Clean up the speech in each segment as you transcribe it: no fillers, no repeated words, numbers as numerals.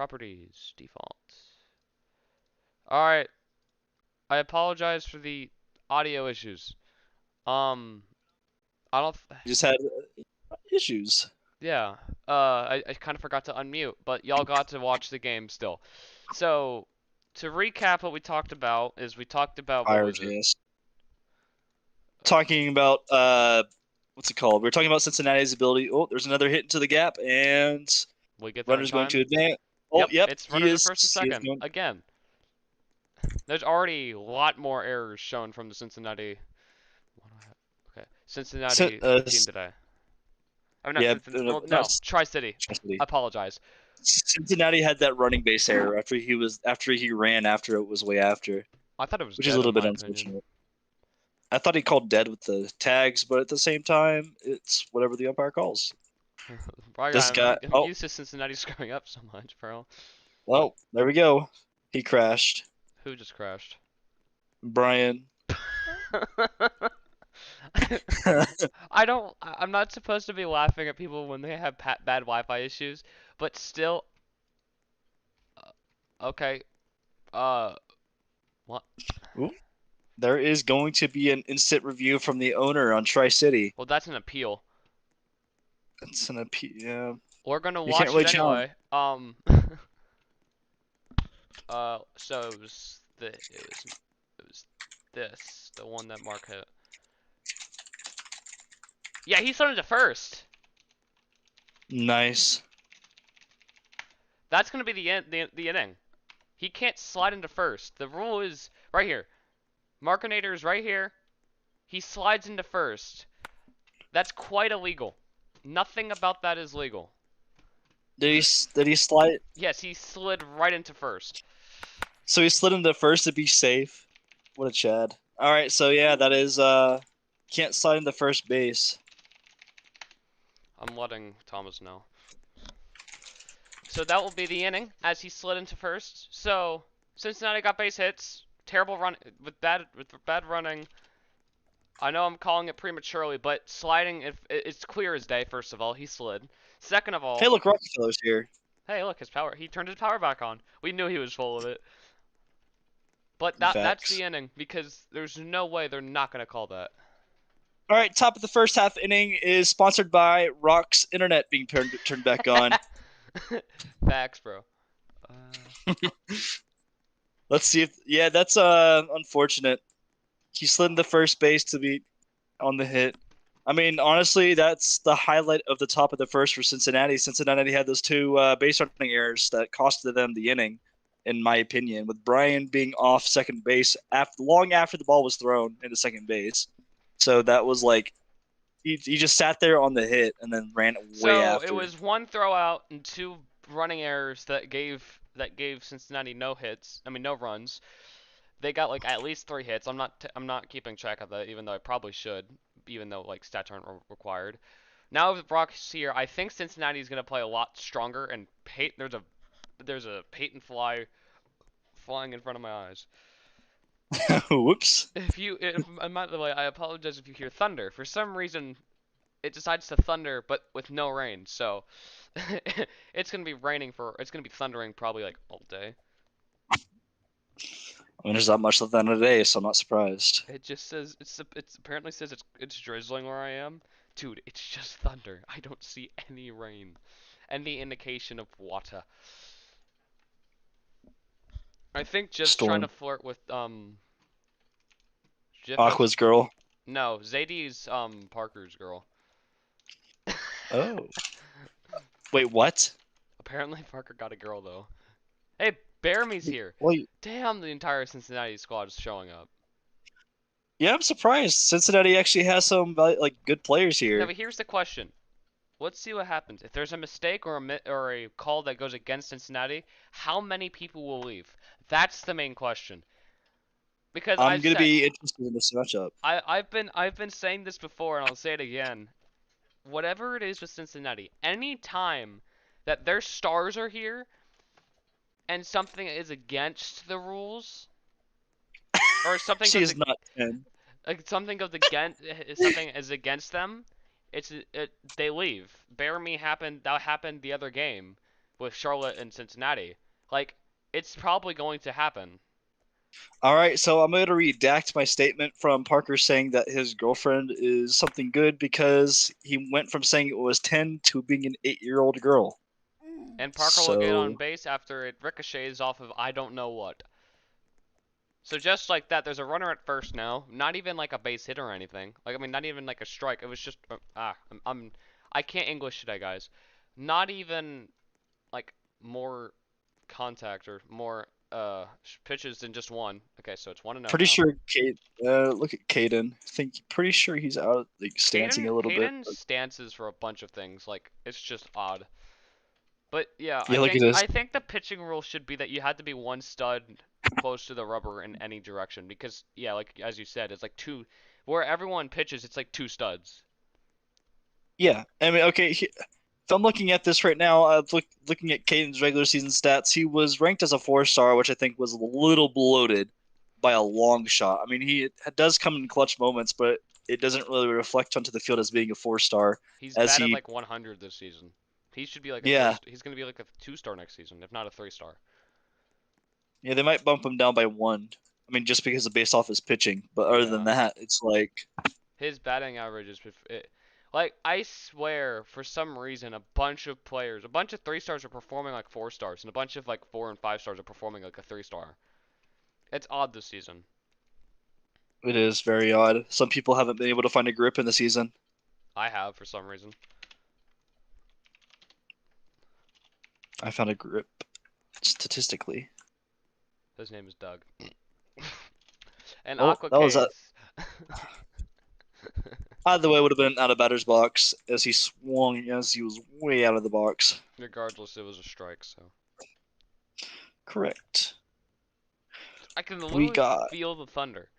Properties, defaults. Alright, I apologize for the audio issues. I don't. Just had issues. Yeah. I kind of forgot to unmute, but y'all got to watch the game still. So, to recap what we talked about is we talked about what was it? RLDS. Talking about what's it called? We were talking about Cincinnati's ability. Oh, there's another hit into the gap, and We get there in runner's going to time. advance. Oh, Yep, yep, it's he runners in is. first and He is second going. again. There's already a lot more errors shown from the Cincinnati. What do I have? Okay, Cincinnati team today. Oh no, Yeah, well, not no, Tri-City. Cincinnati. I apologize. Cincinnati had that running base error after he ran after it was way after, I thought it was which is a dead little in bit my opinion. unfortunate. I thought he called dead with the tags, but at the same time, it's whatever the umpire calls. This guy. I'm Oh, used to Cincinnati screwing up so much, bro. oh, there we go. He crashed. Who just crashed? Brian. I'm not supposed to be laughing at people when they have bad Wi-Fi issues, but still. Okay. Uh, what? Ooh, there is going to be an instant review from the owner on Tri-City. Well, that's an appeal. It's an appeal. Yeah, We're gonna you can't watch really it challenge. anyway. So it was this, the one that Mark hit. Yeah, he slid into first. Nice. That's gonna be the inning. He can't slide into first. The rule is right here. Markinator is right here. He slides into first. That's quite illegal. Nothing about that is legal. Did he slide? Yes, he slid right into first. So he slid into first to be safe. What a Chad. All right, so yeah, that is can't slide into first base. I'm letting Thomas know. So that will be the inning as he slid into first. So Cincinnati got base hits. Terrible run with bad running. I know I'm calling it prematurely, but sliding, if it's clear as day. First of all, he slid. Second of all, Hey, look, Rockefeller's here. hey, look, his power. He turned his power back on. We knew he was full of it. But that's the Facts. inning because there's no way they're not gonna call that. All right, top of the first half inning is sponsored by Rock's Internet being turned back on. Facts, bro. Let's see if yeah, that's unfortunate. He slid into first base to be on the hit. I mean, honestly, that's the highlight of the top of the first for Cincinnati. Cincinnati had those two base running errors that costed them the inning, in my opinion, with Brian being off second base long after the ball was thrown into second base. So that was like he just sat there on the hit and then ran way So it after. was one throw out and two running errors that gave Cincinnati no hits. I mean no runs. They got like at least 3 hits. I'm not keeping track of that, even though I probably should, even though like stats aren't required. Now with Brock's here, I think Cincinnati is gonna play a lot stronger. And there's a Peyton fly flying in front of my eyes. Whoops. By the way, I apologize if you hear thunder. For some reason, it decides to thunder, but with no rain. So it's gonna be thundering probably like all day. I mean, there's not much left on today, so I'm not surprised. It just says it's apparently says it's drizzling where I am. Dude, it's just thunder. I don't see any rain. Any indication of water. I think just trying to Storm. flirt with Aqua's girl. no, Zadie's Parker's girl. Oh. Wait, what? Apparently Parker got a girl though. Hey, Bearmy's here. Wait. Damn, the entire Cincinnati squad is showing up. Yeah, I'm surprised. Cincinnati actually has some like good players Now, here. but here's the question. Let's see what happens. If there's a mistake or a call that goes against Cincinnati, how many people will leave? That's the main question. Because I'm gonna be interested in this matchup. I've been saying this before and I'll say it again. Whatever it is with Cincinnati, any time that their stars are here and something is against the rules or something She goes is not 10. like something goes against something is against them, they leave. That happened the other game. with Charlotte and Cincinnati. Like, it's probably going to happen. All right, so I'm going to redact my statement from Parker saying that his girlfriend is something good because he went from saying it was 10 to being an 8-year-old girl. And Parker will get on So, base after it ricochets off of I don't know what. So just like that, there's a runner at first now. Not even like a base hit or anything. Like, I mean, not even like a strike. It was just I can't English today, guys. Not even like more contact or more pitches than just one. Okay, so it's 1-0 pretty now. sure look at Caden. Pretty sure he's out like stancing a little bit. Hayden stances for a bunch of things. Like, it's just odd. But yeah, Yeah, look at this. I think the pitching rule should be that you had to be one stud close to the rubber in any direction because yeah, like as you said, it's like two where everyone pitches, it's like two studs. Yeah, I mean, okay. If I'm looking at this right now, looking at Caden's regular season stats, he was ranked as a 4-star, which I think was a little bloated by a long shot. I mean, he does come in clutch moments, but it doesn't really reflect onto the field as being a 4-star. He's As batted he, like 100 this season. He should be like a three. yeah, He's gonna be like a 2-star next season, if not a 3-star. yeah, they might bump him down by one. I mean, just because of based off his pitching, but other than Yeah, that, it's like, his batting average is like I swear for some reason a bunch of players, a bunch of 3-stars are performing like 4-stars, and a bunch of like 4 and 5-stars are performing like a 3-star. It's odd this season. it is very odd. Some people haven't been able to find a grip in the season. I have for some reason. I found a grip statistically. His name is Doug. And Oh, Aqua that was a Case. either way would have been out of batter's box as he swung as he was way out of the box. Regardless, it was a strike, so. Correct. I can We literally got feel the thunder.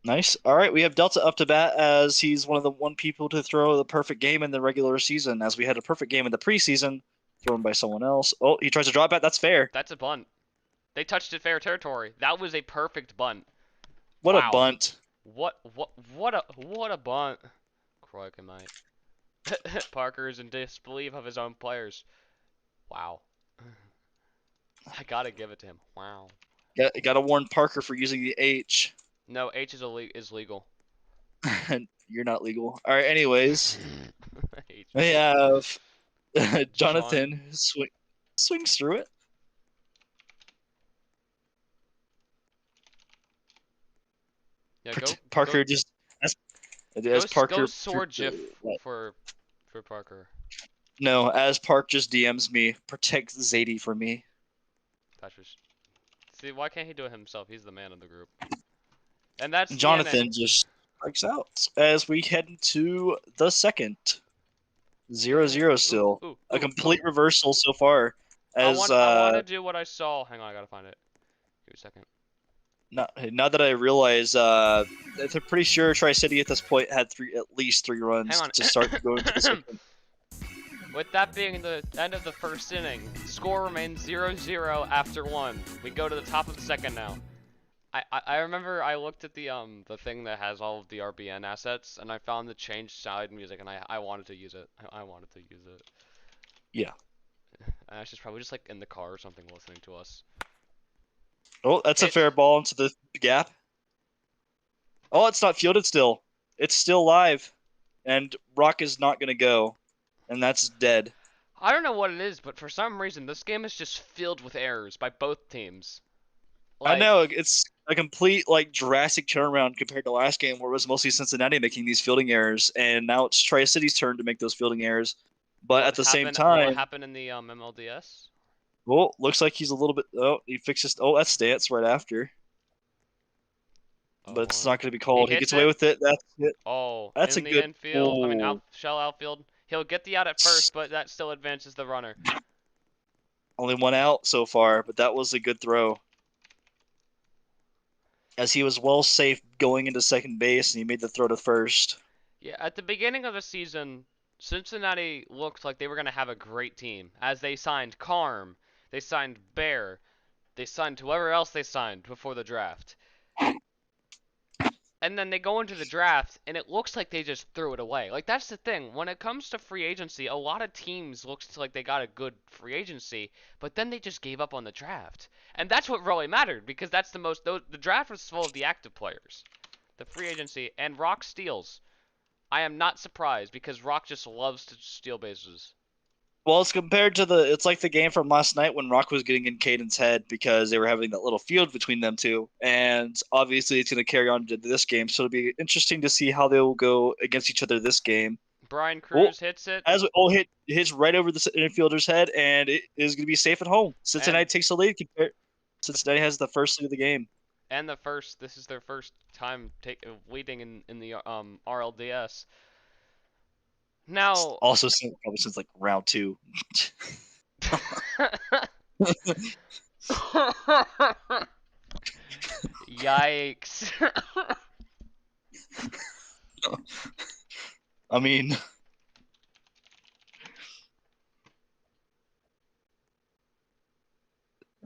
nice. All right, we have Delta up to bat as he's one of the one people to throw the perfect game in the regular season, as we had a perfect game in the preseason thrown by someone else. Oh, he tries to drop bat. That's fair. That's a bunt. They touched it fair territory. That was a perfect bunt. What a Wow. bunt. What a bunt. Crikey, mate. Parker is in disbelief of his own players. Wow. I gotta give it to him. Wow. Got to warn Parker for using the H. No, H is legal. You're not legal. All right, anyways, H we is have John. Jonathan swings through it. Yeah, Parker just as go Parker sword GIF for Parker. no, as Park just DMs me, protect Zadie for me. That's just see why can't he do it himself? He's the man of the group. And that's the Jonathan inning. just strikes out as we head into the second. 0 Yeah. 0 still. A complete reversal so far. As I want to do what I saw. Hang on, I gotta find it. Give me a second. now that I realize, I'm pretty sure Tri-City at this point had at least 3 runs Hang on. to start going to the second. With that being the end of the first inning, score remains 0-0 after 1. We go to the top of the second now. I remember I looked at the thing that has all of the RBN assets, and I found the change side music, and I wanted to use it. I wanted to use it. Yeah. And she's probably just like in the car or something listening to us. Oh, that's a fair ball into the gap. Oh, it's not fielded still. It's still live. And Rock is not going to go. And that's dead. I don't know what it is, but for some reason this game is just filled with errors by both teams. I Like, know it's a complete like drastic turnaround compared to last game where it was mostly Cincinnati making these fielding errors, and now it's Tri-City's turn to make those fielding errors. But at the same what time, happened in the MLDS? well, looks like he's a little bit. Oh, he fixes. Oh, that's stance right after. But it's not going to be He called. He hits gets away it. with it. That's it. Oh, That's a in the good. infield. I mean, Oh, outfield. He'll get the out at first, but that still advances the runner. only one out so far, but that was a good throw. As he was well safe going into second base, and he made the throw to first. Yeah, at the beginning of the season, Cincinnati looked like they were going to have a great team, as they signed Carm, they signed Bear, they signed whoever else they signed before the draft. and then they go into the draft, and it looks like they just threw it away. Like, that's the thing. When it comes to free agency, a lot of teams looks like they got a good free agency, but then they just gave up on the draft. And that's what really mattered, because that's the most... The draft was full of the active players. The free agency, and Rock steals. I am not surprised, because Rock just loves to steal bases. Well, it's compared to it's like the game from last night when Rock was getting in Caden's head because they were having that little feud between them two, and obviously it's going to carry on to this game. So it'll be interesting to see how they will go against each other this game. Brian Oh, Cruz hits it, hits right over the infielder's head, and it is going to be safe at home. Cincinnati and takes the lead. Cincinnati has the first lead of the game. this is their first time leading in the RLDS. Now, Also, probably since like round two. yikes. I mean,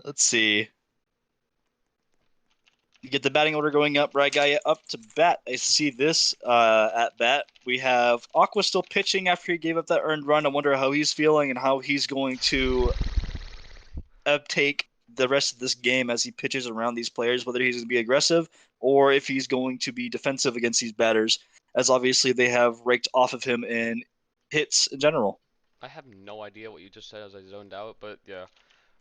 let's see. You get the batting order going up. Right guy up to bat. I see this at bat. We have Aqua still pitching after he gave up that earned run. I wonder how he's feeling and how he's going to uptake the rest of this game as he pitches around these players, whether he's going to be aggressive or if he's going to be defensive against these batters, as obviously they have raked off of him in hits in general. I have no idea what you just said as I zoned out, but yeah.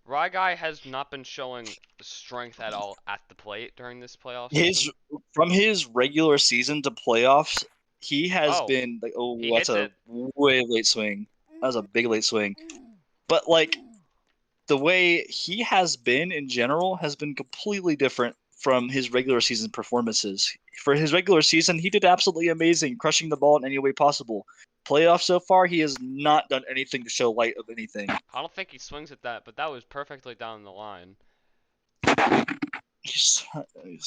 Guy has not been showing strength at all at the plate during this playoff season. From his regular season to playoffs, he has Oh, been like, oh, he that's hits a it. way late swing. That was a big late swing. But like the way he has been in general has been completely different from his regular season performances. For his regular season, he did absolutely amazing, crushing the ball in any way possible. Playoffs so far, he has not done anything to show light of anything. I don't think he swings at that, but that was perfectly down the line. Just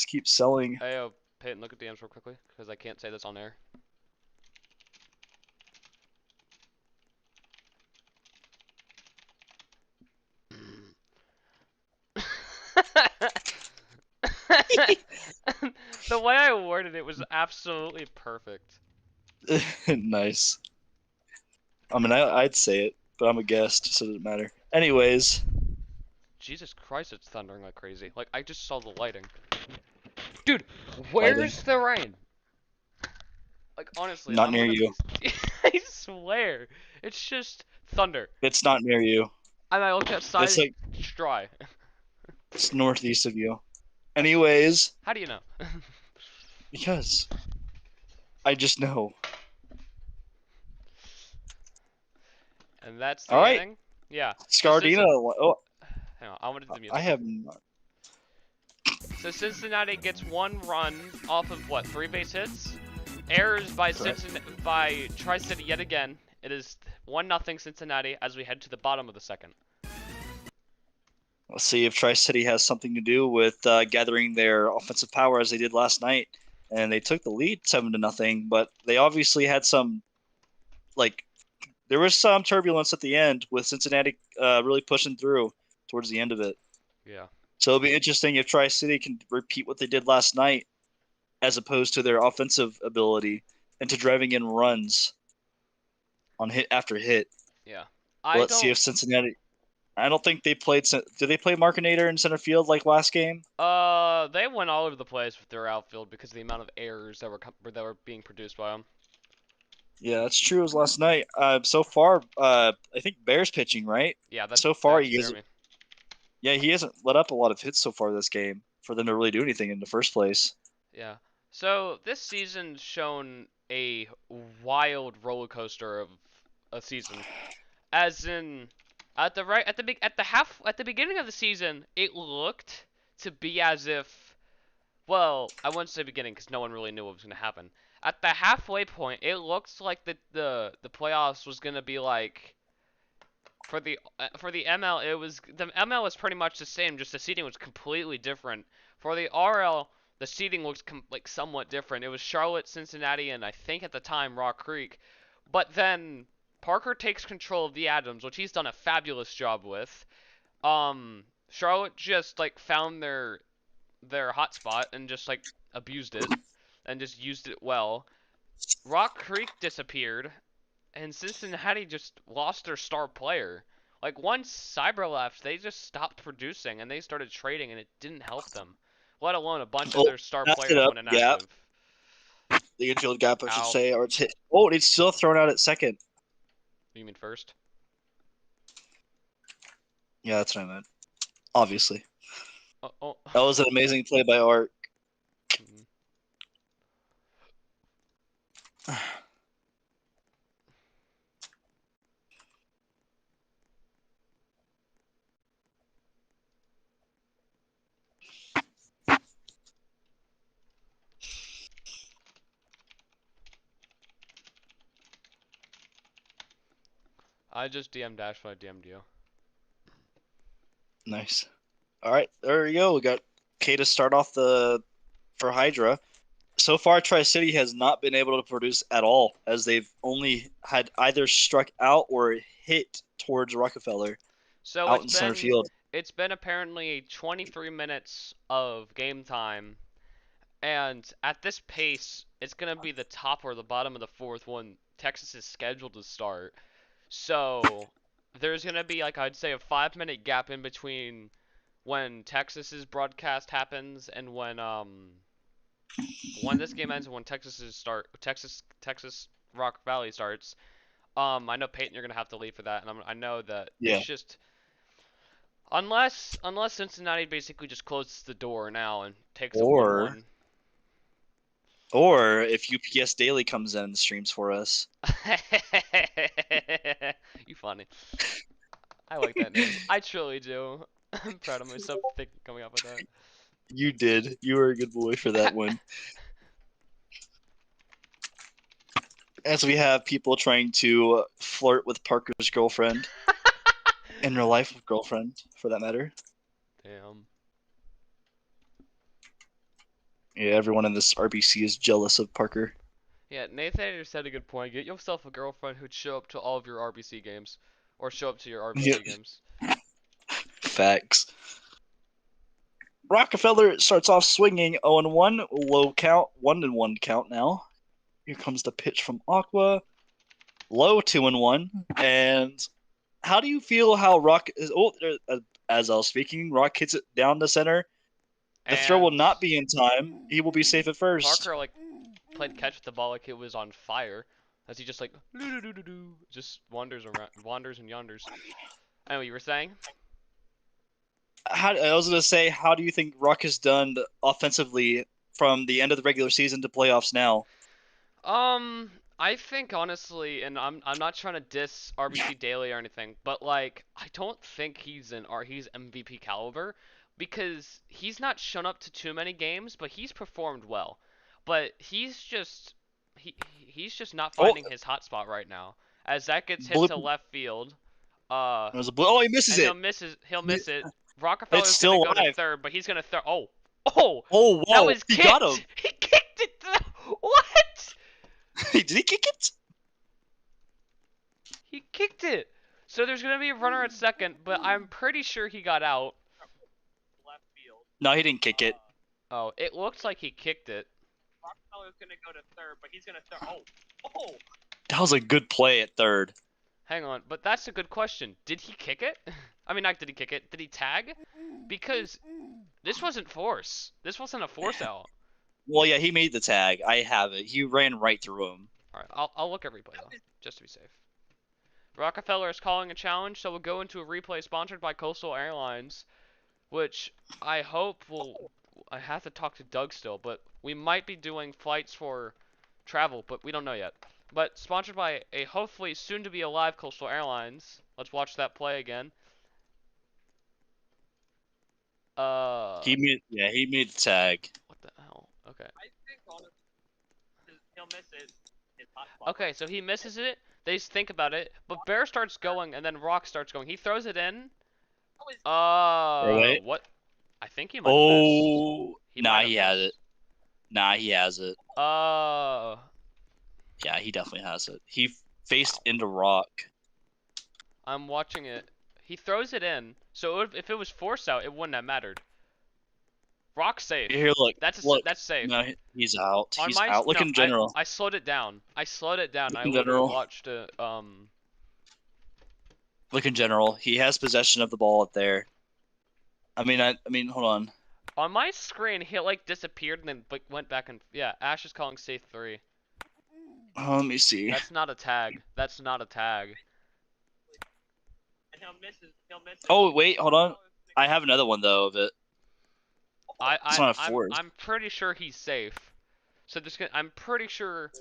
keep selling. Hey, Peyton, look at DMs real quickly, because I can't say this on air. The way I worded it was absolutely perfect. Nice. I mean, I'd say it, but I'm a guest, so it doesn't matter. Anyways. Jesus Christ, it's thundering like crazy. Like, I just saw the lighting. Dude, where's Lighting. the rain? Like, honestly, Not I'm near gonna you. be... I swear. It's just thunder. It's not near you. And I look outside, It's like it's dry. it's northeast of you. Anyways, How do you know? because I just know. And that's the All right, inning? Yeah. Scardina. Oh, Hang on, I wanted the music. I have not. So Cincinnati gets one run off of what, 3 base hits? Errors by Tri-City yet again. It is 1-0 Cincinnati as we head to the bottom of the second. Let's see if Tri-City has something to do with gathering their offensive power as they did last night, and they took the lead 7-0. But they obviously had some, like, there was some turbulence at the end with Cincinnati really pushing through towards the end of it. Yeah. So it'll be interesting if Tri-City can repeat what they did last night, as opposed to their offensive ability and to driving in runs on hit after hit. Yeah. Let's see if Cincinnati. I don't think they played. Did they play Markinator in center field like last game? They went all over the place with their outfield because of the amount of errors that were being produced by them. Yeah, that's true. It was last night. So far, I think Bears pitching, right? Yeah, that's so far he hasn't. Yeah, he hasn't let up a lot of hits so far this game for them to really do anything in the first place. Yeah. So this season's shown a wild roller coaster of a season, as in at the beginning of the season, it looked to be as if, well, I wouldn't say beginning because no one really knew what was going to happen. At the halfway point, it looked like the playoffs was going to be like for the ML. The ML was pretty much the same, just the seeding was completely different. For the RL, the seeding looks like somewhat different. It was Charlotte, Cincinnati, and I think at the time Rock Creek. But then Parker takes control of the Adams, which he's done a fabulous job with. Charlotte just like found their hotspot and just like abused it. and just used it well. Rock Creek disappeared, and Cincinnati just lost their star player. Like once Cyber left, they just stopped producing and they started trading, and it didn't help them. Let alone a bunch of Oh, their star passed it players up. went Gap. inactive. The infield gap, I should Ow. say. Or it's hit. Oh, it's still thrown out at second. You mean first? Yeah, that's what I meant. Obviously. Oh, oh. That was an amazing play by Art. Mhm. I just DM Dash when I DM'd you. Nice. All right, there we go. We got K to start off for Hydra. So far, Tri-City has not been able to produce at all, as they've only had either struck out or hit towards Rockefeller So out in center field. it's been apparently 23 minutes of game time, and at this pace, it's gonna be the top or the bottom of the fourth when Texas is scheduled to start. So there's gonna be like I'd say a 5 minute gap in between when Texas's broadcast happens and when this game ends and when Texas Rock Valley starts. I know Peyton, you're gonna have to leave for that, and I know that it's Yeah. just unless Cincinnati basically just closes the door now and takes a Or 1-1. or if UPS Daily comes in and streams for us. You funny. I like that name. I truly do. I'm proud of myself for coming up with that. You did. You were a good boy for that one. As we have people trying to flirt with Parker's girlfriend, in real life girlfriend, for that matter. Damn. Yeah, everyone in this RBC is jealous of Parker. Yeah, Nathan just said a good point. Get yourself a girlfriend who'd show up to all of your RBC games, or show up to your Yeah, RBC games. facts. Rockefeller starts off swinging 0-1, low count, 1-1 count now. Here comes the pitch from Aqua, low 2-1. And how do you feel how Rock is? Oh, as I was speaking, Rock hits it down the center. The throw will And not be in time. He will be safe at first. Parker played catch with the ball like it was on fire, as he just just wanders around, wanders and yonders. Anyway, you were saying? I was going to say, how do you think Rock has done offensively from the end of the regular season to playoffs now? I think honestly, and I'm not trying to diss RBC Daily or anything, but like I don't think he's MVP caliber because he's not shown up to too many games, but he's performed well. But he's just not Oh, finding his hot spot right now. As that gets hit blue, to left field, there's a blue. Oh, he misses and it. he'll He- miss it. It's Rockefeller's gonna still go to alive. third, but he's gonna throw. Oh, Oh, that whoa. was He got him. kicked. He kicked it. What? Did he kick it? He kicked it. So there's gonna be a runner at second, but I'm pretty sure he got out. No, he didn't kick it. Oh, it looks like he kicked it. Rockefeller's gonna go to third, but he's gonna throw. Oh, That was a good play at third. Hang on, but that's a good question. Did he kick it? I mean, not did he kick it. Did he tag? Because this wasn't force. This wasn't a force out. Well, yeah, he made the tag. I have it. He ran right through him. All right, I'll look at replay though, just to be safe. Rockefeller is calling a challenge, so we'll go into a replay sponsored by Coastal Airlines, which I hope will. I have to talk to Doug still, but we might be doing flights for travel, but we don't know yet. But sponsored by a hopefully soon to be alive Coastal Airlines. Let's watch that play again. He made the tag. What the hell? Okay. I think honestly, he'll miss it. His hot spot. Okay, so he misses it. They think about it, but Bear starts going, and then Rock starts going. He throws it in. Wait. What? I think he might have missed. Oh, nah, he has it. Nah, he has it. Yeah, he definitely has it. He faced into Rock. I'm watching it. He throws it in, so if it was force out, it wouldn't have mattered. Rock's safe. Here, look. Look. That's safe. No, he's out. On He's my out. Look no, in general. I slowed it down. I slowed it down. Look I in literally general. watched it. Look in general. He has possession of the ball up there. I mean, hold on. On my screen, he like disappeared and then like went back and yeah. Ash is calling safe 3. Let me see. That's not a tag. That's not a tag. And he'll miss it. Oh wait, hold on. I have another one though of it. It's not a force. I'm pretty sure he's safe. So I'm pretty sure.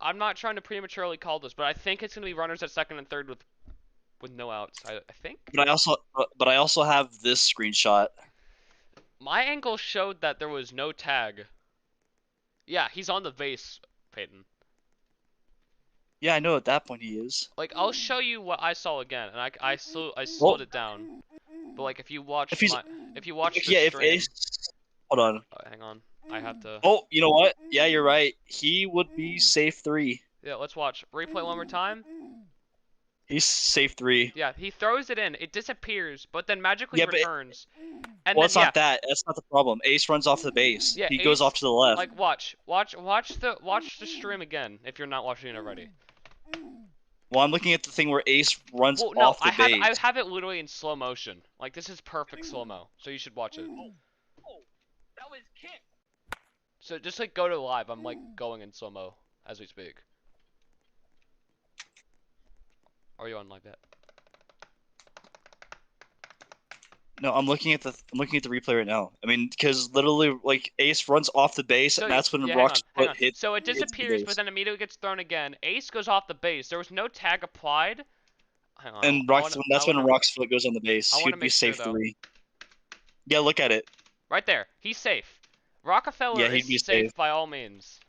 I'm not trying to prematurely call this, but I think it's gonna be runners at second and third with no outs. I think. But I also have this screenshot. My angle showed that there was no tag. Yeah, he's on the base, Peyton. Yeah, I know at that point he is. Like, I'll show you what I saw again, and I slowed it down. But like, if you watch the stream, hold on. hang on, I have to. Oh, you know what? Yeah, you're right. He would be safe 3. Yeah, let's watch replay one more time. He's safe 3. Yeah, he throws it in, it disappears, but then magically returns. And well, then, it's not that. That's not the problem. Ace runs off the base. Yeah, he goes off to the left. Like, watch the stream again if you're not watching it already. Well, I'm looking at the thing where Ace runs Well, no, off the base. I have it literally in slow motion. Like, this is perfect slow-mo, so you should watch it. Oh, that was kick. So just like go to live. I'm like going in slow-mo as we speak. Are you on like that? No, I'm looking at the replay right now. I mean, because literally, like Ace runs off the base, and that's when Rock's foot hits. So it disappears, but then immediately gets thrown again. Ace goes off the base. There was no tag applied. Hang on. And that's when Rock's foot goes on the base. He'd be safe 3. Yeah, look at it. Right there. He's safe. Rockefeller is safe by all means.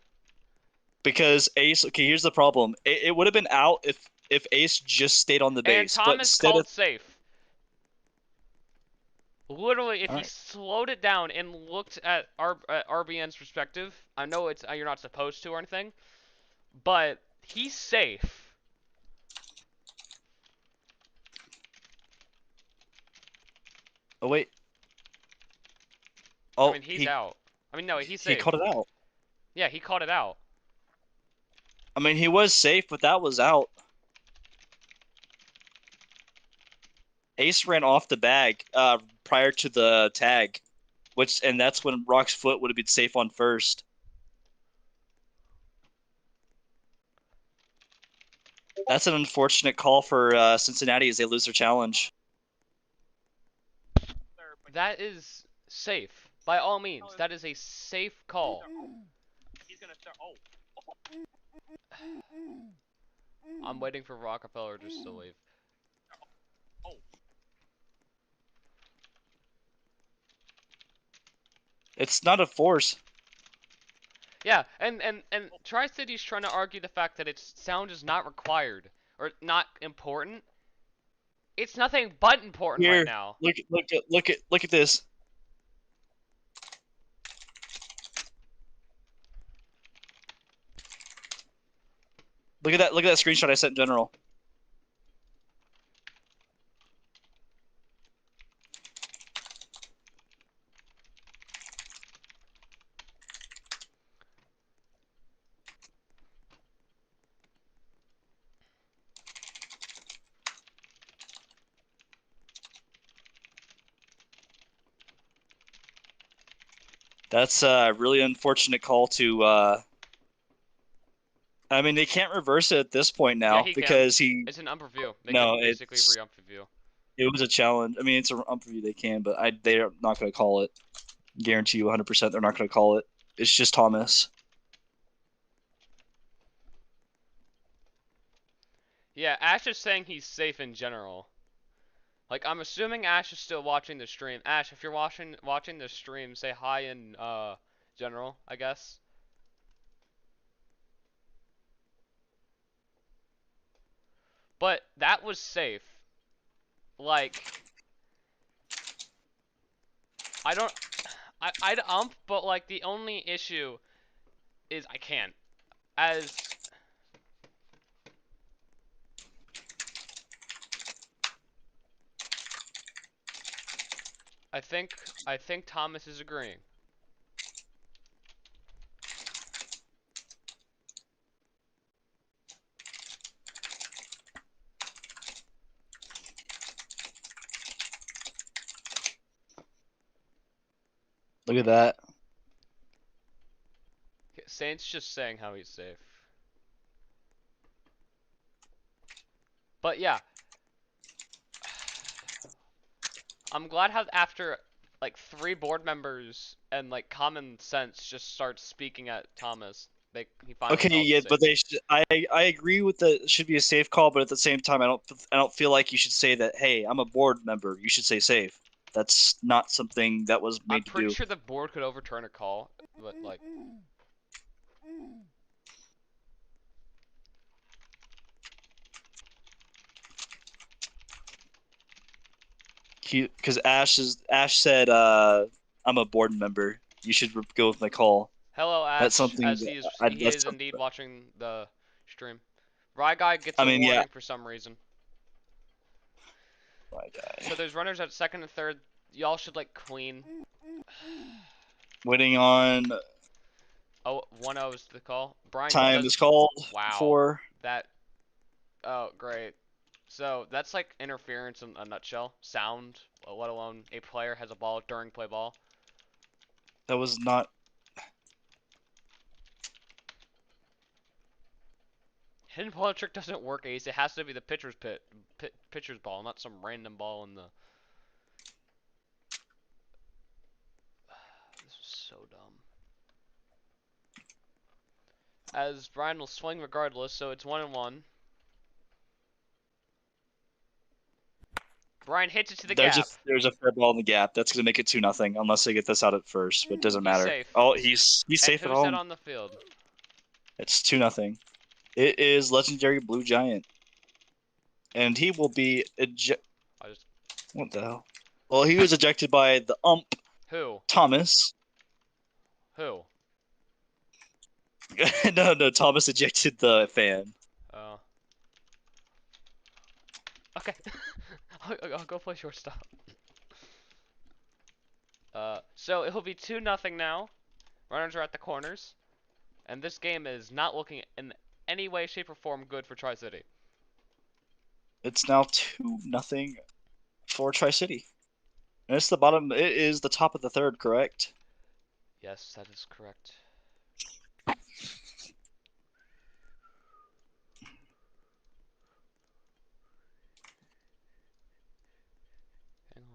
Because Ace. Okay, here's the problem. It would have been out if Ace just stayed on the base. And Thomas called safe. Literally, if he slowed it down and looked at RBN's perspective, I know you're not supposed to or anything, but he's safe. Oh wait. Oh, I mean, he's out. I mean, no, he's safe. He called it out. Yeah, he called it out. I mean, he was safe, but that was out. Ace ran off the bag prior to the tag, and that's when Rock's foot would have been safe on first. That's an unfortunate call for Cincinnati as they lose their challenge. That is safe. By all means, that is a safe call. He's gonna start. I'm waiting for Rockefeller just to leave. It's not a force. Yeah, and Tri-City's trying to argue the fact that its sound is not required or not important. It's nothing but important right now. Look at this. Look at that screenshot I sent in general. That's a really unfortunate call to I mean, they can't reverse it at this point now because it's an ump review. They no, can basically re-ump review. It was a challenge. I mean, it's an ump review they can, but they're not going to call it. Guarantee you 100% they're not going to call it. It's just Thomas. Yeah, Ash is saying he's safe in general. Like, I'm assuming Ash is still watching the stream. Ash, if you're watching the stream, say hi in general, I guess. But that was safe. Like, I'd ump, but like the only issue is I can't. As I think Thomas is agreeing. Look at that. Saint's just saying how he's safe. But yeah, I'm glad how after like 3 board members and like common sense just starts speaking at Thomas, he finally Okay, calls yeah, it but safe. I agree with the should be a safe call, but at the same time, I don't feel like you should say that. Hey, I'm a board member. You should say safe. That's not something that was I'm made to pretty do. sure the board could overturn a call, but like. Because Ash said, I'm a board member. You should go with my call. Hello, That's Ash, something as that he that's is something. indeed watching the stream. Rye Guy gets I a mean, yeah. warning for some reason. My guy. So there's runners at second and third. Y'all should like queen. Waiting on Oh, 1-0 is the call. Brian time does. is called Wow. for. That. Oh, great. So that's like interference in a nutshell. Sound, let alone a player has a ball during play ball. That was not. Hidden ball trick doesn't work, Ace. It has to be the pitcher's ball, not some random ball in the. This is so dumb. As Brian will swing regardless, so it's 1-1. Brian hits it to the gap. There's a fair ball in the gap. That's gonna make it 2-0 unless they get this out at first, but it doesn't He's matter. safe. Oh, he's And safe at who's that home. on the field? It's 2-0. It is legendary Blue Giant, and he will be What the hell? Well, he was ejected by the ump Who? Thomas. Who? No, Thomas ejected the fan. Oh. Okay. I'll go play shortstop. So it'll be 2-0 now. Runners are at the corners. And this game is not looking in any way, shape, or form good for Tri-City. It's now 2-0 for Tri-City. And it's the bottom. It is the top of the third, correct? Yes, that is correct. Hang on.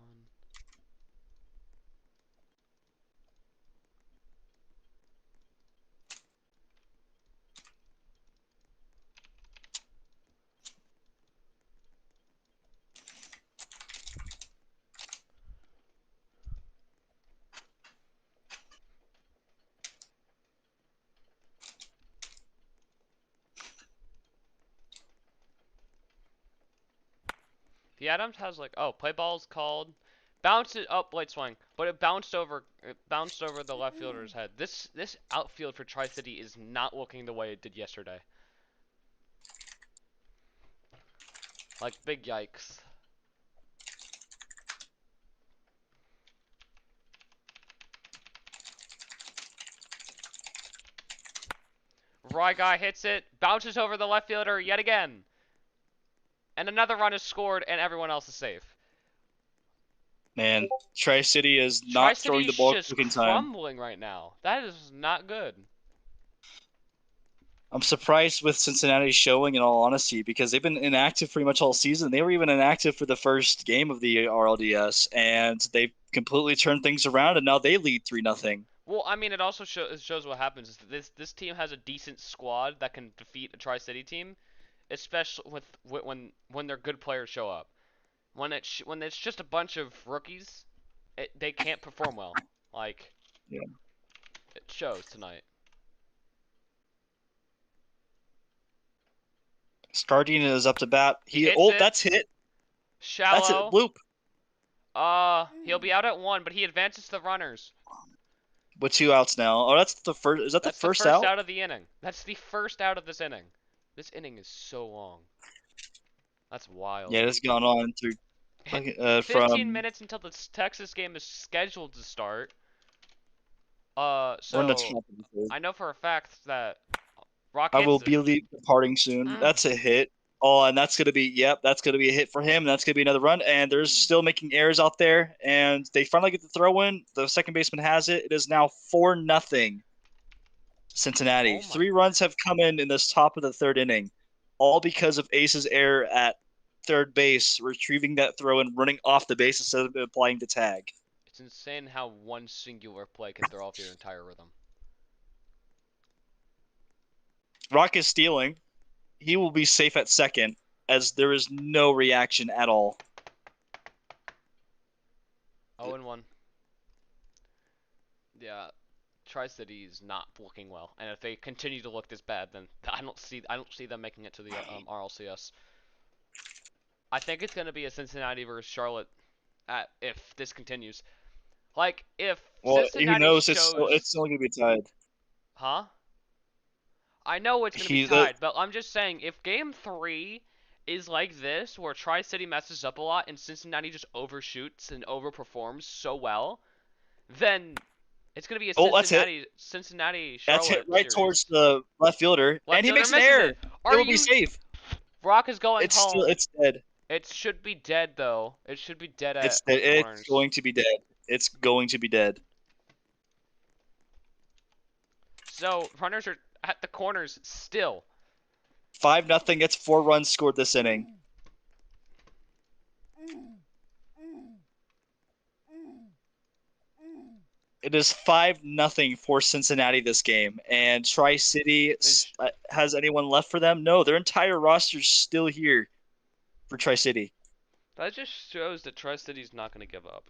The Adams has like, oh, play ball's called. Bounce it up, blade swing, but it bounced over the left fielder's head. This outfield for Tri-City is not looking the way it did yesterday. Like, big yikes. Rye Guy hits it, bounces over the left fielder yet again. And another run is scored, and everyone else is safe. Man, Tri-City is not throwing the ball just quick in time. crumbling right now. That is not good. I'm surprised with Cincinnati showing, in all honesty, because they've been inactive pretty much all season. They were even inactive for the first game of the RLDS, and they've completely turned things around, and now they lead 3-0. Well, I mean, it also shows what happens is that this team has a decent squad that can defeat a Tri-City team, especially when their good players show up. When it's just a bunch of rookies, they can't perform well. Like, yeah, it shows tonight. Squadron is up to bat. That's hit. Shallow. That's it. Bloop. He'll be out at 1, but he advances the runners. With 2 outs now. Oh, that's the first. Is that the first out? That's the first out of the inning. That's the first out of this inning. This inning is so long. That's wild. Yeah, it's gone on through 15 minutes until the Texas game is scheduled to start. So I know for a fact that Rock I will be departing soon. That's a hit. Oh, and that's gonna be that's gonna be a hit for him. That's gonna be another run, and they're still making errors out there, and they finally get the throw in. The second baseman has it. It is now 4-0 Cincinnati. Oh my. 3 runs have come in this top of the third inning, all because of Ace's error at third base, retrieving that throw and running off the base instead of applying the tag. It's insane how one singular play can throw off your entire rhythm. Rock is stealing. He will be safe at second, as there is no reaction at all. 0-1. Yeah, Tri-City's not looking well, and if they continue to look this bad, then I don't see them making it to the RLCS. I think it's gonna be a Cincinnati versus Charlotte, if this continues. Like if Well, who Cincinnati knows? shows, It's only gonna be tied. huh? I know it's gonna be He tied, but I'm just saying if Game 3 is like this, where Tri-City messes up a lot and Cincinnati just overshoots and overperforms so well, then it's gonna be a that's hit. Cincinnati That's hit Charlotte right series. towards the left fielder, Left and he fielder makes an misses error. it. It will be safe. Rock is going It's home. it's dead. It should be dead though. It should be dead at It's dead. corners. It's going to be dead. It's going to be dead. So runners are at the corners still. 5-0. It's 4 runs scored this inning. It is 5-0 for Cincinnati this game, and Tri-City has anyone left for them? No, their entire roster's still here for Tri-City. That just shows that Tri-City's not going to give up.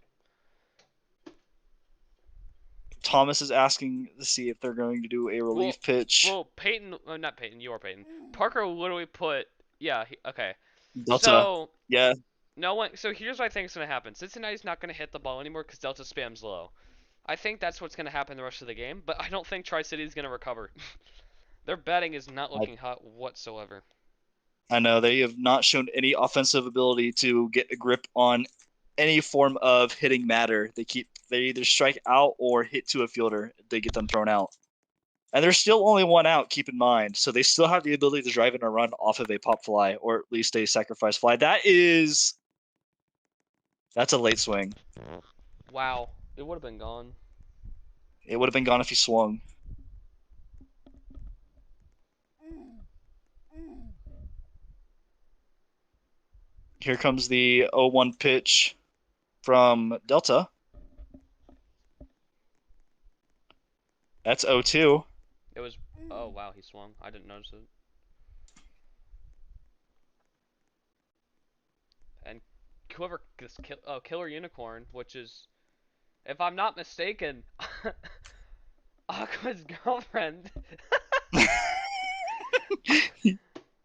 Thomas is asking to see if they're going to do a relief pitch. Well, Peyton, not Peyton, you are Peyton. Parker literally put, yeah, okay. Delta, so, yeah. No one. So here's what I think is going to happen. Cincinnati's not going to hit the ball anymore because Delta spams low. I think that's what's going to happen the rest of the game, but I don't think Tri-City is going to recover. Their batting is not looking hot whatsoever. I know they have not shown any offensive ability to get a grip on any form of hitting matter. They either strike out or hit to a fielder. They get them thrown out. And there's still only one out, keep in mind. So they still have the ability to drive in a run off of a pop fly, or at least a sacrifice fly. That's a late swing. Wow. It would have been gone. It would have been gone if he swung. Here comes the 0-1 pitch from Delta. That's 0-2. It was. Oh wow, he swung. I didn't notice it. And whoever this Killer Unicorn, which is, if I'm not mistaken, Aqua's girlfriend.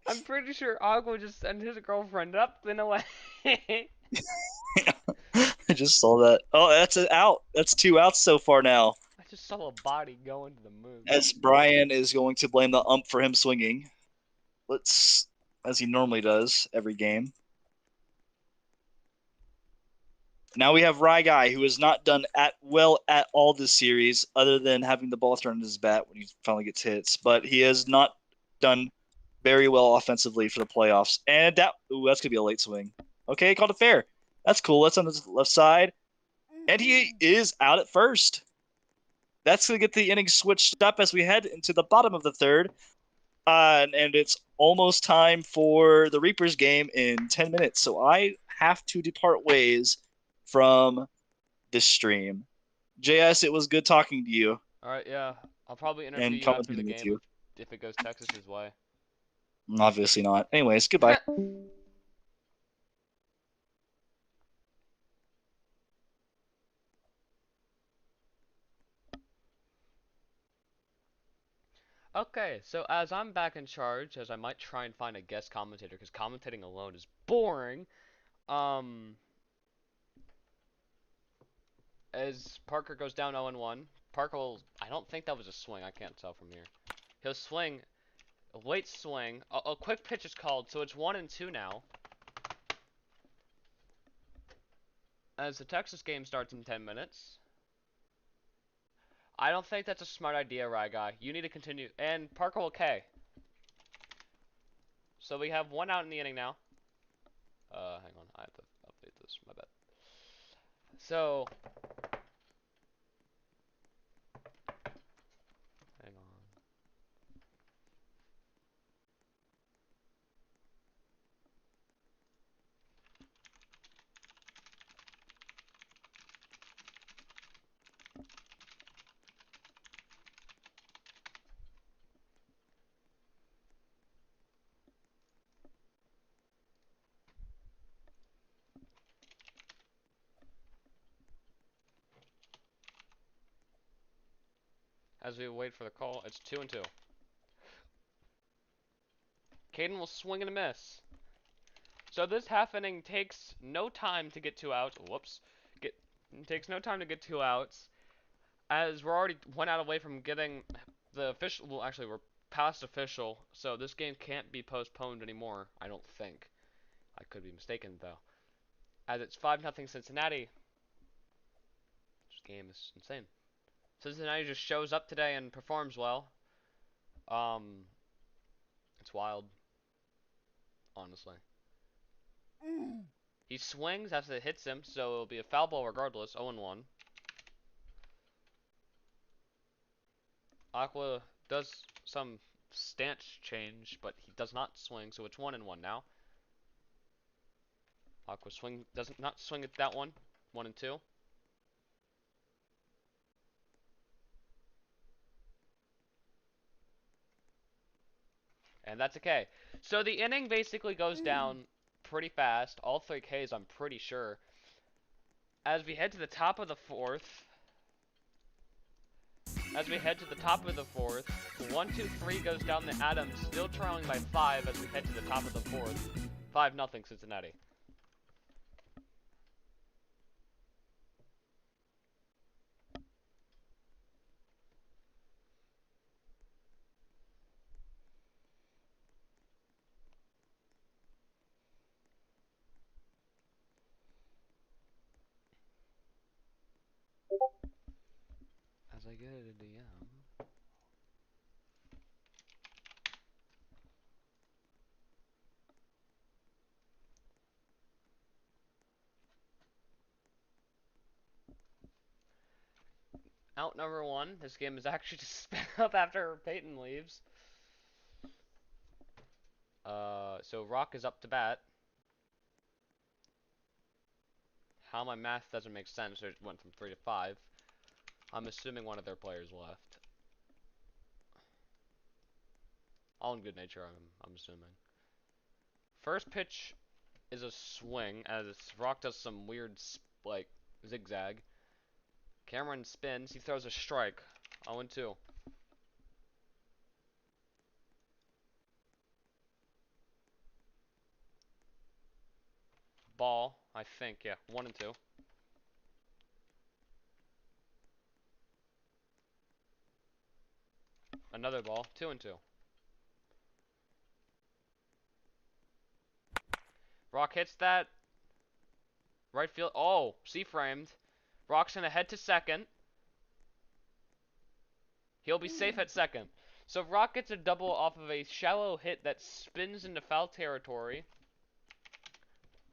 I'm pretty sure Aqua just sent his girlfriend up and away. I just saw that. Oh, that's an out. That's 2 outs so far now. I just saw a body go into the moon. As Brian is going to blame the ump for him swinging. As he normally does every game. Now we have Rye Guy, who has not done well at all this series, other than having the ball thrown at his bat when he finally gets hits. But he has not done very well offensively for the playoffs. And that's going to be a late swing. Okay, called it fair. That's cool. That's on the left side. And he is out at first. That's going to get the inning switched up as we head into the bottom of the third. And it's almost time for the Reapers game in 10 minutes. So I have to depart ways from this stream. JS, it was good talking to you. All right, yeah. I'll probably interview And you after commenting the with game you. if it goes Texas's way. Obviously not. Anyways, goodbye. Okay, so as I'm back in charge, as I might try and find a guest commentator, because commentating alone is boring, as Parker goes down 0-1, Parker will, I don't think that was a swing, I can't tell from here. He'll swing, a late swing, a quick pitch is called, so it's 1-2 now. As the Texas game starts in 10 minutes. I don't think that's a smart idea, Rye Guy. You need to continue. And Parker will K. So we have 1 out in the inning now. Hang on, I have to update this. My bad. So, hang on. As we wait for the call, it's 2-2. Caden will swing and a miss. So this half inning takes no time to get 2 outs. Whoops. Takes no time to get 2 outs, as we're already 1 out away from getting the official. Well, actually, we're past official, so this game can't be postponed anymore. I don't think. I could be mistaken though. As it's 5-0 Cincinnati. This game is insane. Cincinnati just shows up today and performs well. It's wild, honestly. He swings as it hits him, so it'll be a foul ball regardless. 0-1. Aqua does some stance change, but he does not swing, so it's 1-1 now. Aqua does not swing at that one. 1-2. And that's okay. So the inning basically goes down pretty fast. All 3 Ks, I'm pretty sure. As we head to the top of the 4th. As we head to the top of the 4th. 1-2-3 goes down the Adams, still trailing by 5 as we head to the top of the 4th. 5-0 Cincinnati. As I get a DM. Out number 1. This game is actually just sped up after Peyton leaves. So Rock is up to bat. How my math doesn't make sense. It went from 3 to 5. I'm assuming one of their players left. All in good nature, I'm assuming. First pitch is a swing, as Rock does some weird, like, zigzag. Cameron spins. He throws a strike. 0-2. Ball, I think, yeah. 1-2. Another ball. 2-2. Rock hits that. Right field. Oh, C-framed. Rock's gonna head to second. He'll be safe at second. So Rock gets a double off of a shallow hit that spins into foul territory.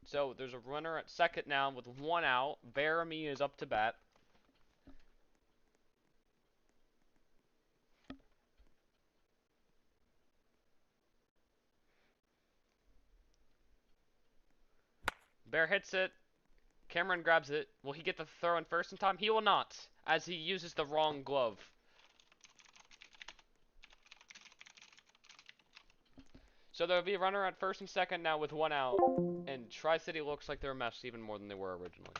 So there's a runner at second now with 1 out. Baramy is up to bat. Bear hits it. Cameron grabs it. Will he get the throw in first in time? He will not, as he uses the wrong glove. So there'll be a runner at first and second now with 1 out. And Tri-City looks like they're a mess even more than they were originally.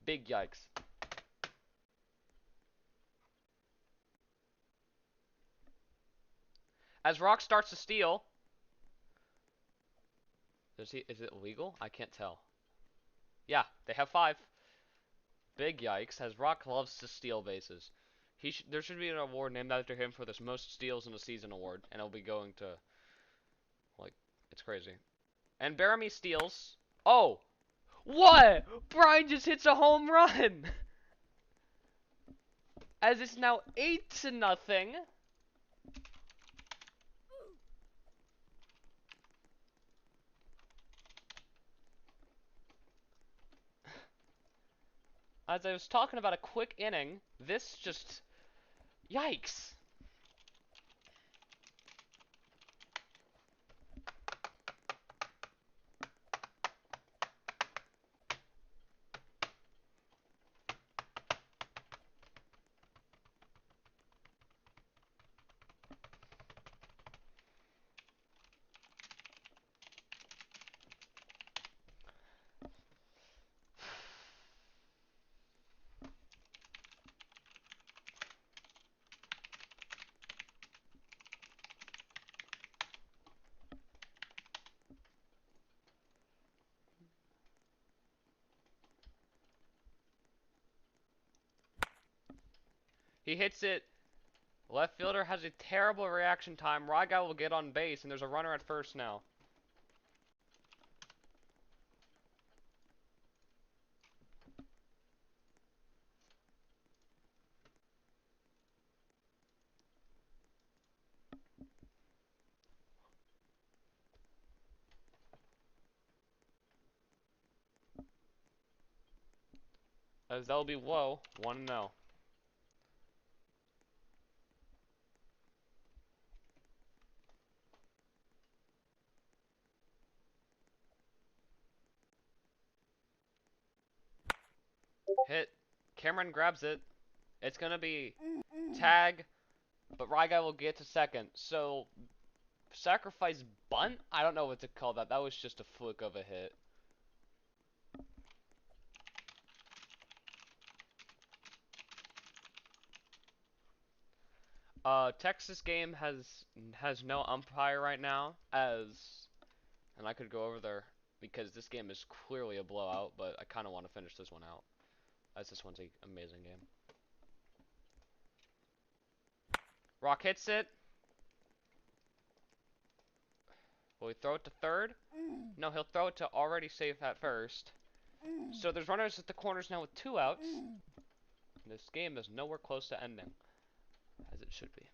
Big yikes. As Rock starts to steal. Is it illegal? I can't tell. Yeah, they have 5. Big yikes, as Rock loves to steal bases. There should be an award named after him for this most steals in a season award, and it'll be going to, like, it's crazy. And Baramy steals. Oh! What? Brian just hits a home run! As it's now 8-0. As I was talking about a quick inning, this just... Yikes. He hits it. Left fielder has a terrible reaction time. Right guy will get on base, and there's a runner at first now. As that'll be low, 1-0. Hit. Cameron grabs it. It's gonna be tag, but Ryguy will get to second. So, sacrifice bunt? I don't know what to call that. That was just a fluke of a hit. Texas game has no umpire right now, and I could go over there because this game is clearly a blowout, but I kind of want to finish this one out, as this one's an amazing game. Rock hits it. Will he throw it to third? No, he'll throw it to already safe at first. So there's runners at the corners now with 2 outs. This game is nowhere close to ending, as it should be.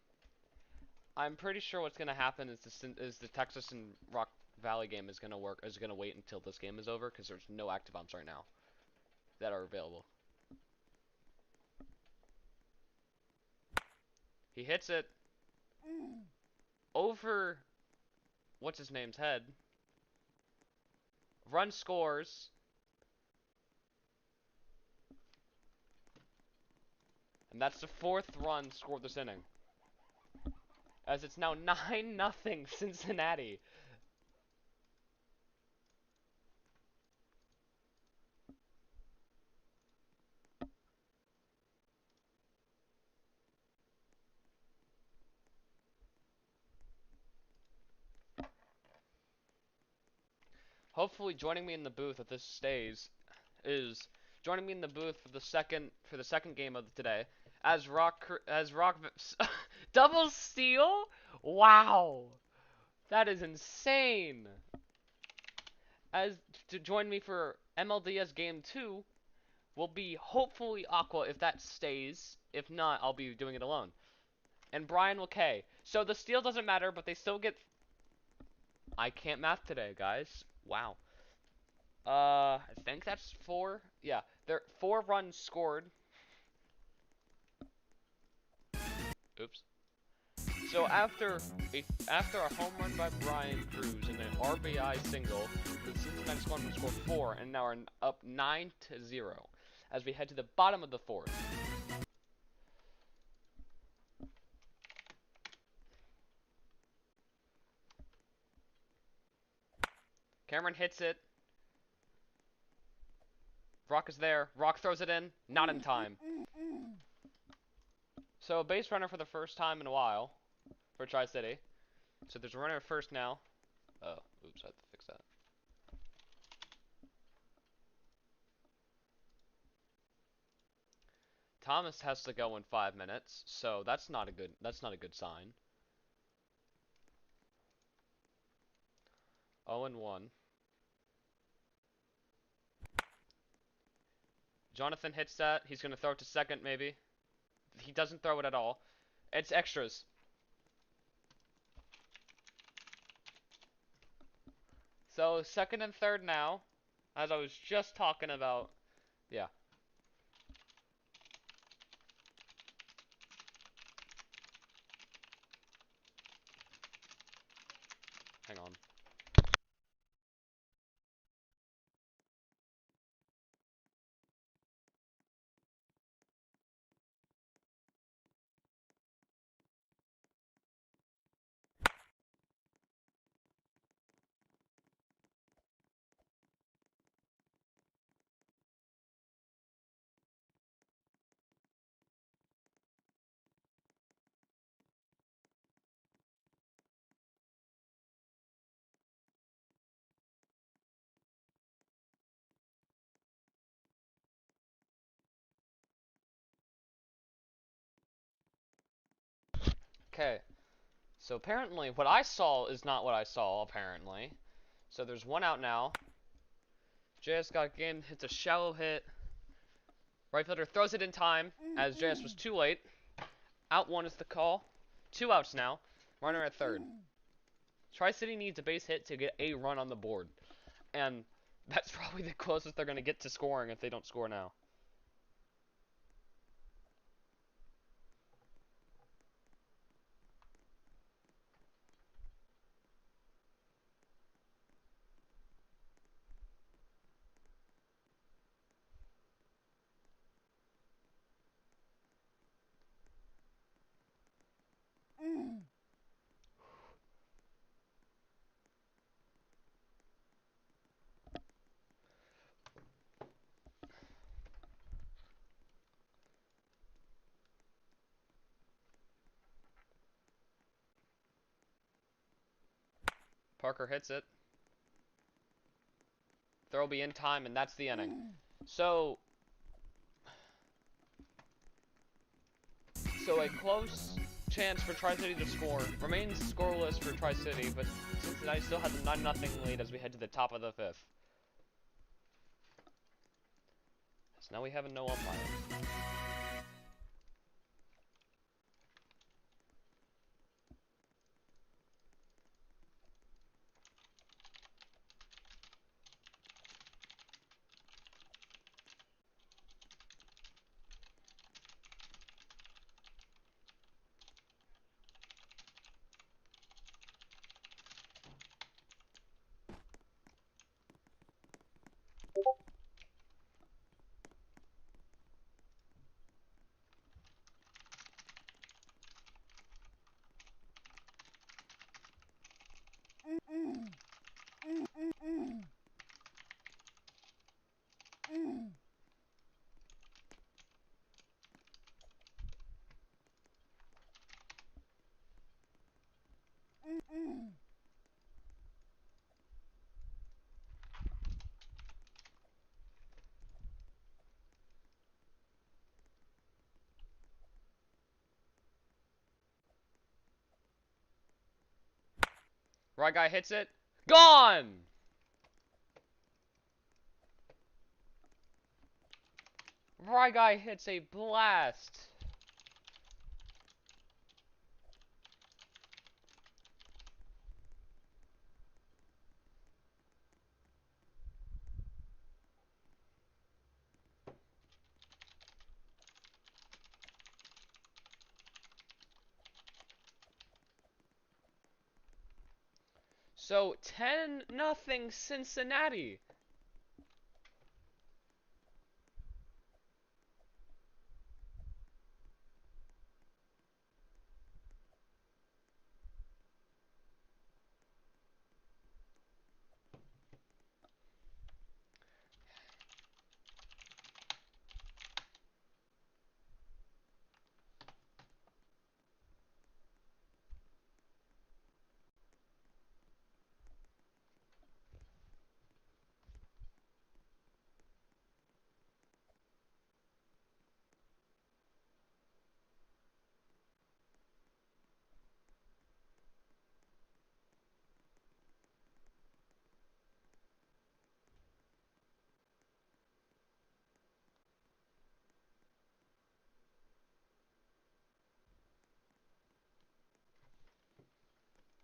I'm pretty sure what's gonna happen is the Texas and Rock Valley game is gonna wait until this game is over because there's no active umps right now that are available. He hits it over what's his name's head. Run scores. And that's the 4th run scored this inning. As it's now 9-0 Cincinnati. Hopefully joining me in the booth if this stays is joining me in the booth for the second game of today as Rock double steal. Wow, that is insane. As to join me for MLDS game 2 will be hopefully Aqua if that stays. If not, I'll be doing it alone. And Brian will K. So the steal doesn't matter, but they still get. I can't math today, guys. Wow. I think that's 4. Yeah, there 4 runs scored. Oops. So after a home run by Brian Cruz and an RBI single, the Cincinnati Squadron scored 4 and now are up 9-0 as we head to the bottom of the 4th. Cameron hits it. Rock is there. Rock throws it in. Not in time. So a base runner for the first time in a while for Tri-City. So there's a runner at first now. Oh, oops, I have to fix that. Thomas has to go in 5 minutes, so that's not a good sign. 0-1. Jonathan hits that. He's going to throw it to second, maybe. He doesn't throw it at all. It's extras. So, second and third now. As I was just talking about. Yeah. Hang on. Okay. So apparently, what I saw is not what I saw, apparently. So there's one out now. JS got game, hits a shallow hit. Right fielder throws it in time, as JS was too late. Out one is the call. 2 outs now. Runner at third. Tri-City needs a base hit to get a run on the board. And that's probably the closest they're going to get to scoring if they don't score now. Parker hits it. Throw will be in time, and that's the inning. So a close chance for Tri-City to score. Remains scoreless for Tri-City, but Cincinnati still has a 9-0 lead as we head to the top of the 5th. So now we have a no umpire. Right guy hits it. Gone! Right guy hits a blast. So 10-0 Cincinnati.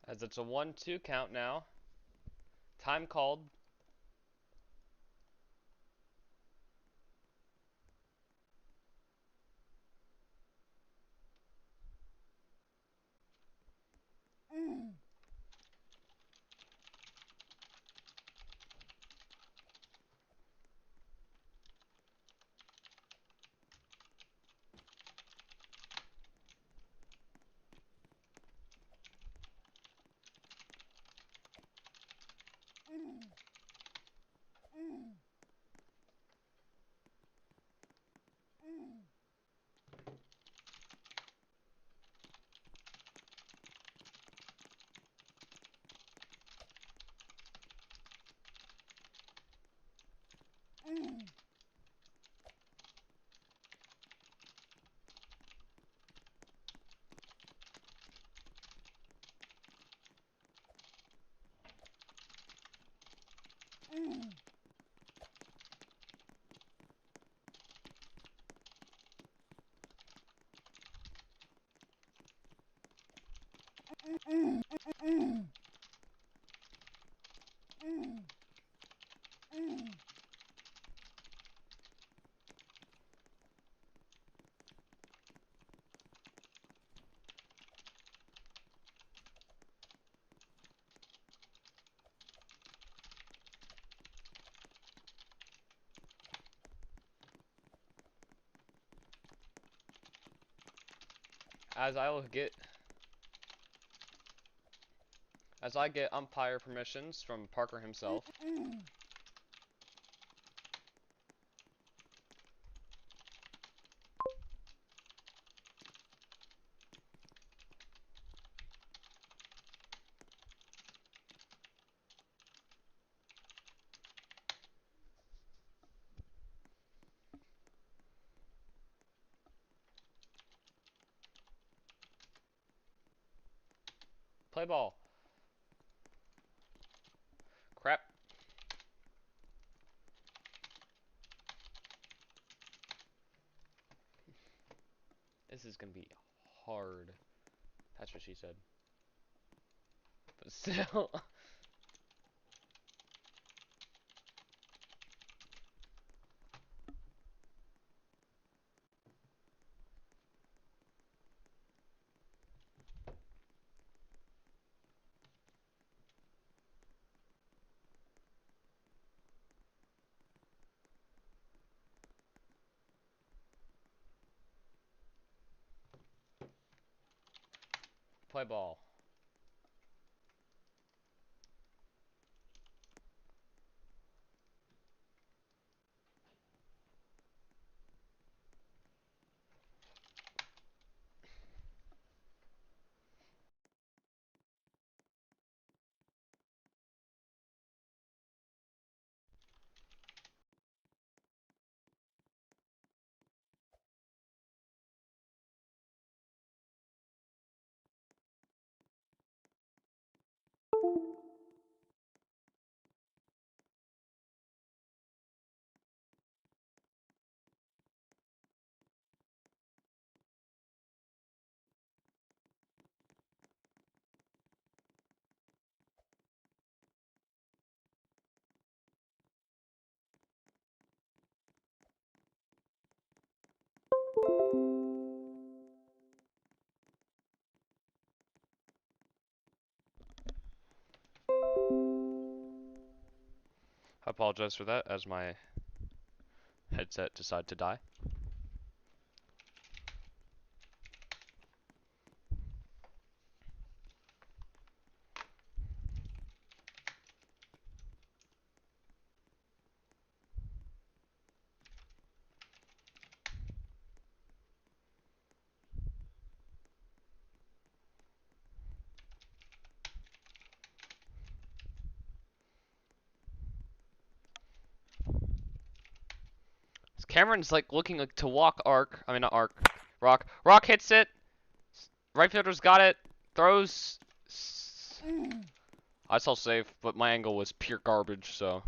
As it's a 1-2 count now. Time called. As I get umpire permissions from Parker himself. Play ball. Crap. This is gonna be hard. That's what she said. But still. Play ball. I apologize for that as my headset decided to die. Cameron's like looking like to walk arc. I mean not arc. Rock. Rock hits it. Right fielder's got it. Throws. I saw safe, but my angle was pure garbage, so.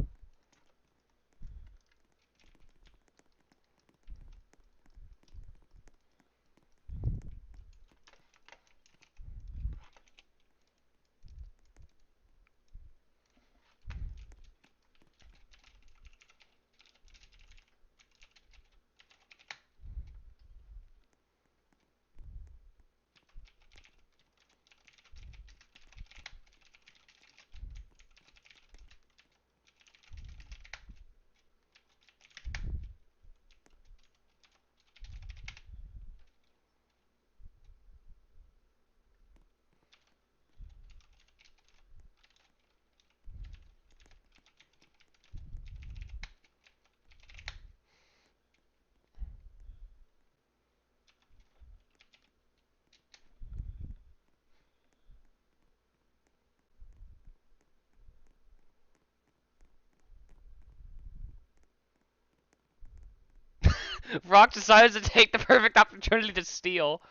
Rock decides to take the perfect opportunity to steal.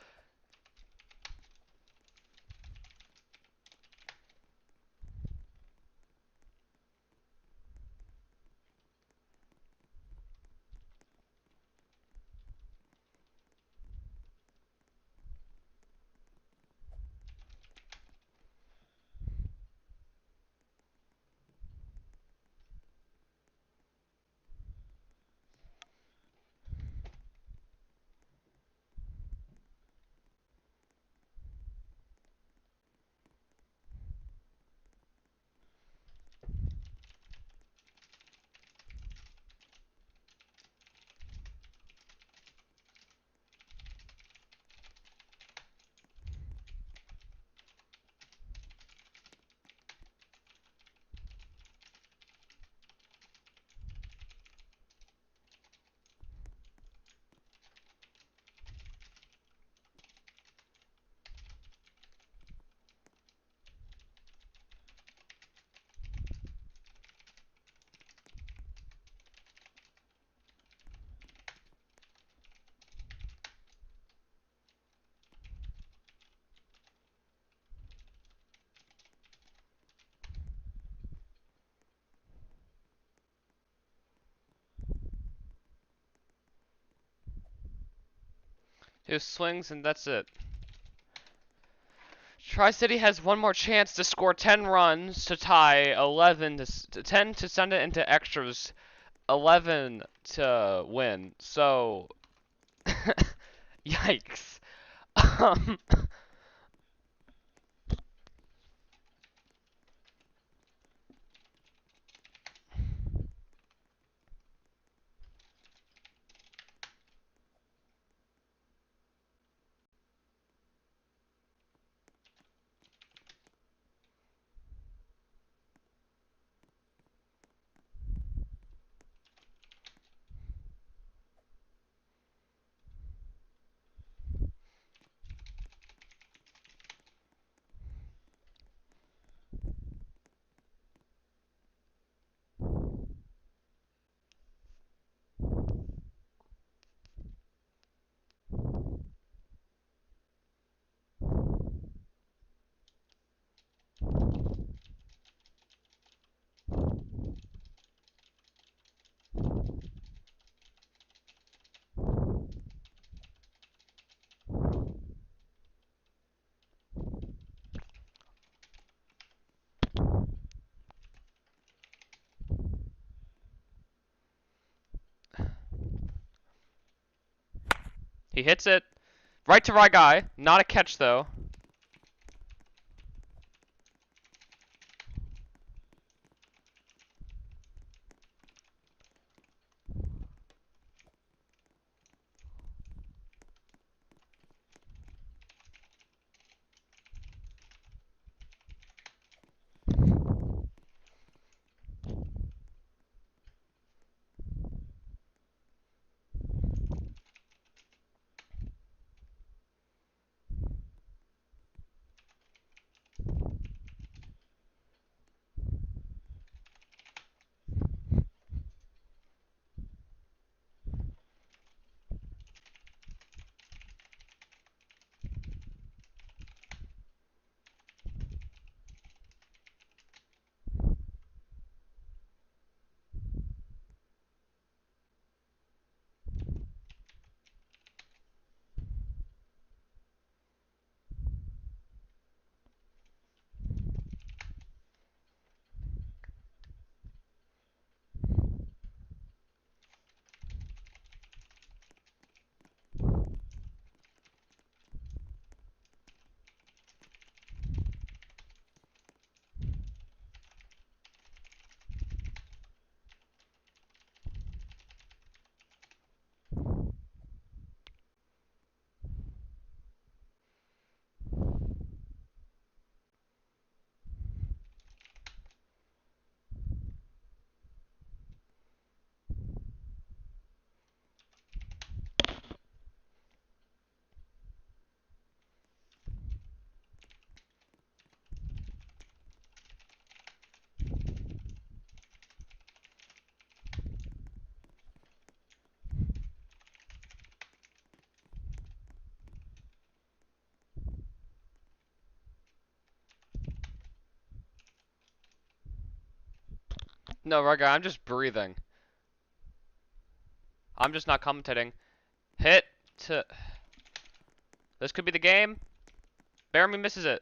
He swings and that's it. Tri-City has one more chance to score 10 runs to tie 11 to 10 to send it into extras, 11 to win. So, yikes. Um, he hits it. Right to right guy. Not a catch though. No, right guy, I'm just breathing. I'm just not commentating. Hit to... This could be the game. Baramy misses it.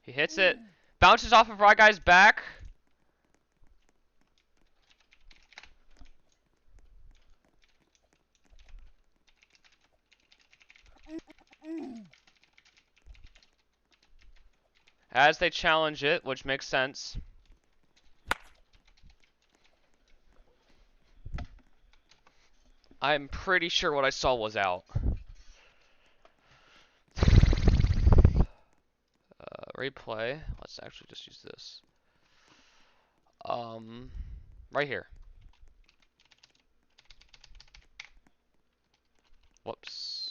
He hits it. Bounces off of our guy's back. As they challenge it, which makes sense. I'm pretty sure what I saw was out. Replay. Let's actually just use this. Right here. Whoops.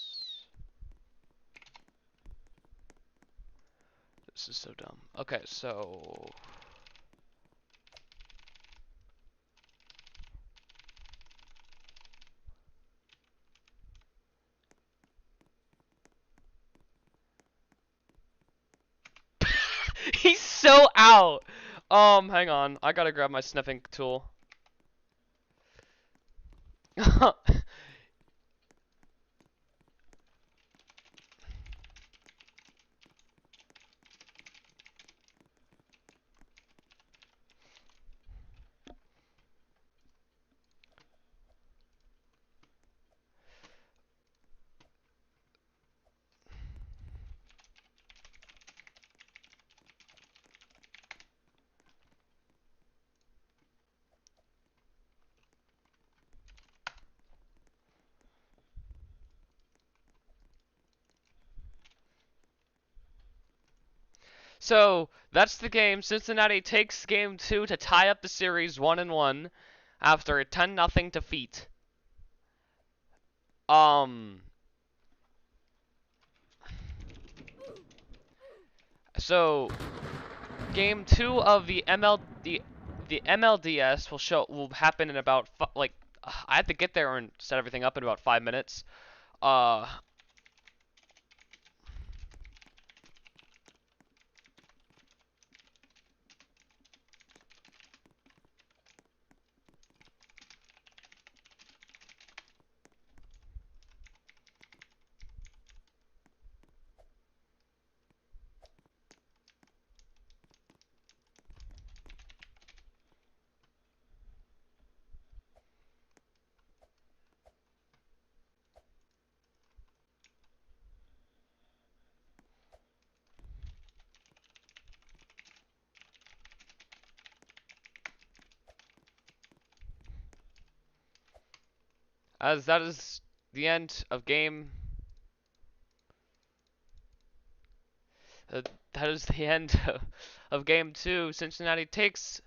This is so dumb. Okay, so he's so out. Hang on. I gotta grab my sniffing tool. So that's the game. Cincinnati takes game 2 to tie up the series 1-1 after a 10-0 defeat. So game 2 of the MLDS will happen in about I have to get there and set everything up in about 5 minutes. As that is the end of game. That is the end of game 2. Cincinnati takes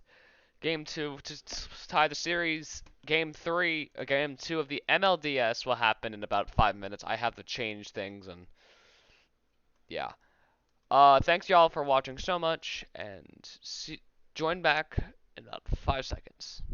game 2 to tie the series. Game 3, game 2 of the MLDS will happen in about 5 minutes. I have to change things and yeah. Thanks y'all for watching so much and join back in about 5 seconds.